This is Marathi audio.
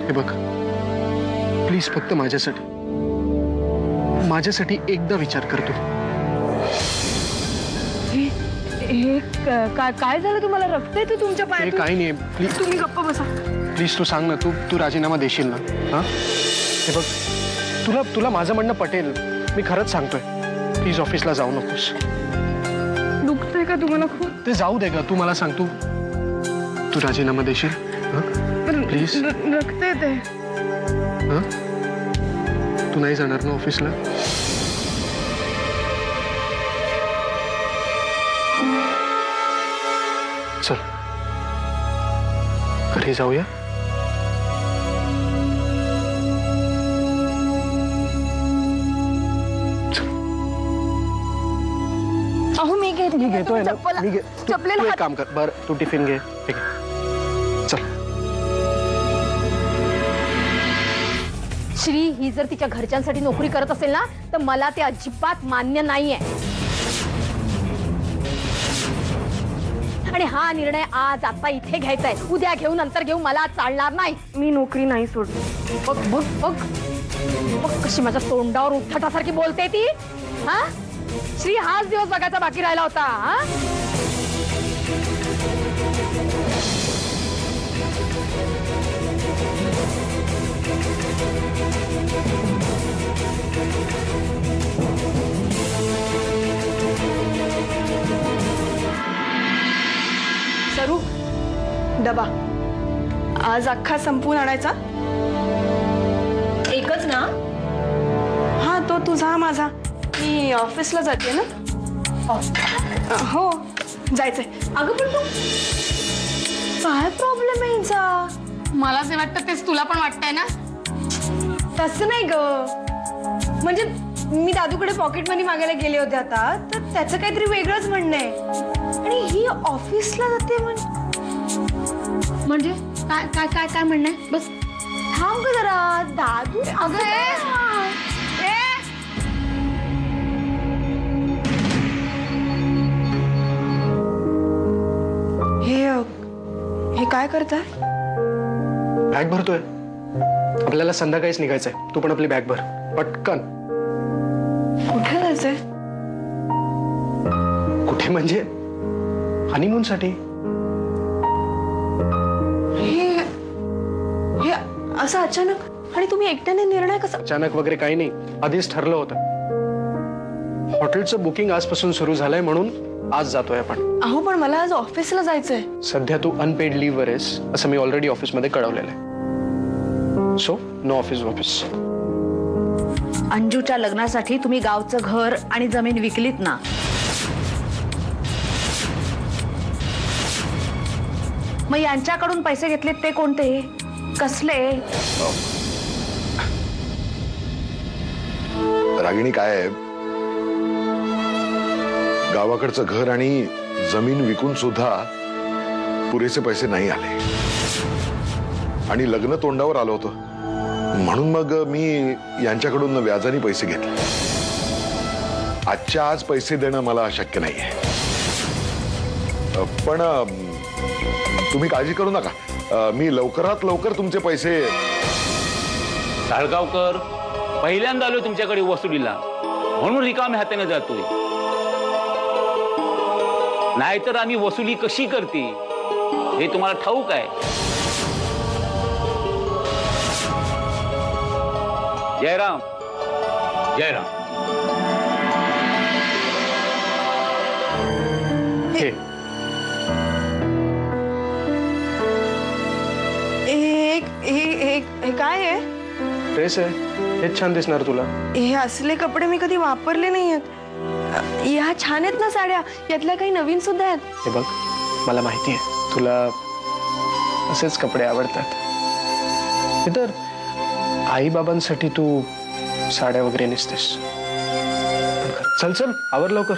हे बघ, प्लीज फक्त माझ्यासाठी एकदा विचार कर तू. काय झालं तुम्हाला? रक्त येतं तुमच्या पायात? काही नाही, प्लीज तुम्ही गप्प बसा. प्लीज तू सांग ना, तू राजीनामा देशील ना? हा, हे बघ, तुला माझं म्हणणं पटेल. मी खरंच सांगतोय, प्लीज ऑफिसला जाऊ नकोस. दुखतंय का तुम्हाला खूप? ते जाऊ दे ग, तू मला सांग, तू राजीनामा देशील? प्लीज. रक्त येते. तू नाही जाणार ना ऑफिसला? चल घरी जाऊया. अहो मी घेतोय ना. चपलेला तू एक काम कर, बर तू टिफिन घे. ठीक आहे, चल. श्री ही जर तिच्या घरच्यांसाठी नोकरी करत असेल ना, तर मला ते अजिबात मान्य नाहीये. आणि हा निर्णय आज आता इथे घ्यायचा आहे. उद्या घेऊ, नंतर घेऊ, मला चालणार नाही. मी नोकरी नाही सोडली. बघ बघ बघ बघ कशी माझ्या तोंडावर उद्धटासारखी बोलते ती. हा श्री, हाच दिवस बघायचा बाकी राहिला होता. हा सरू, डबा आज अख्खा संपवून आणायचा. एकच ना? हा, तो तुझा माझा. मी ऑफिसला जाते ना. हो, जायचंय. अगं पण तू, काय प्रॉब्लेम आहे हिचा? मला जे वाटतं तेच तुला पण वाटतंय ना? तसं नाही ग, म्हणजे मी दादूकडे पॉकेट मनी मागायला गेले होते आता, तर त्याचं काहीतरी वेगळंच म्हणणं आहे. आणि ही ऑफिसला जाते म्हणजे काय काय काय काय म्हणणं आहे? बस थांब ग जरा. दादू अगं हे काय करताय? बॅग भरतोय. आपल्याला संध्याकाळीच निघायचंय. तू पण आपली बॅग भर पटकन. कुठे जायचंय? कुठे म्हणजे? हनीमून साठी. हे असं अचानक? आणि तुम्ही एकट्याने निर्णय कसा? अचानक वगैरे काही नाही, आधीच ठरलं होतं. हॉटेलचं बुकिंग आजपासून सुरू झालंय, म्हणून आज जातोय आपण. अहो पण मला आज ऑफिसला जायचंय. सध्या तू अनपेड लीव्ह वर आहेस, असं मी ऑलरेडी ऑफिसमध्ये कळवलेलं आहे. So no office. अंजूच्या लग्नासाठी तुम्ही गावचं घर आणि जमीन विकलीत ना? मग यांच्याकडून पैसे घेतलेत ते कोणते? कसले? रागिणी, काय आहे, गावाकडचं घर आणि जमीन विकून सुद्धा पुरेसे पैसे नाही आले आणि लग्न तोंडावर आलं होतं, म्हणून मग मी यांच्याकडून व्याजाने पैसे घेतले. आजच्या आज पैसे देणं मला शक्य नाहीये, पण तुम्ही काळजी करू नका. मी लवकरात लवकर तुमचे पैसे. साळगावकर, पहिल्यांदा आलोय तुमच्याकडे वसुलीला, म्हणून रिकाम्या हाताने जातोय. नाहीतर आम्ही वसुली कशी करते हे तुम्हाला ठाऊक आहे. जयराम, जयराम. हे हे काय आहे? ड्रेस आहे, हेच छान दिसणार तुला. हे असले कपडे मी कधी वापरले नाही आहेत. या छान आहेत ना साड्या, यातल्या काही नवीन सुद्धा आहेत. हे बघ, मला माहिती आहे तुला असेच कपडे आवडतात. हे तर आई बाबांसाठी तू साड्या वगैरे नेसतेस. चल चल, आवर लवकर.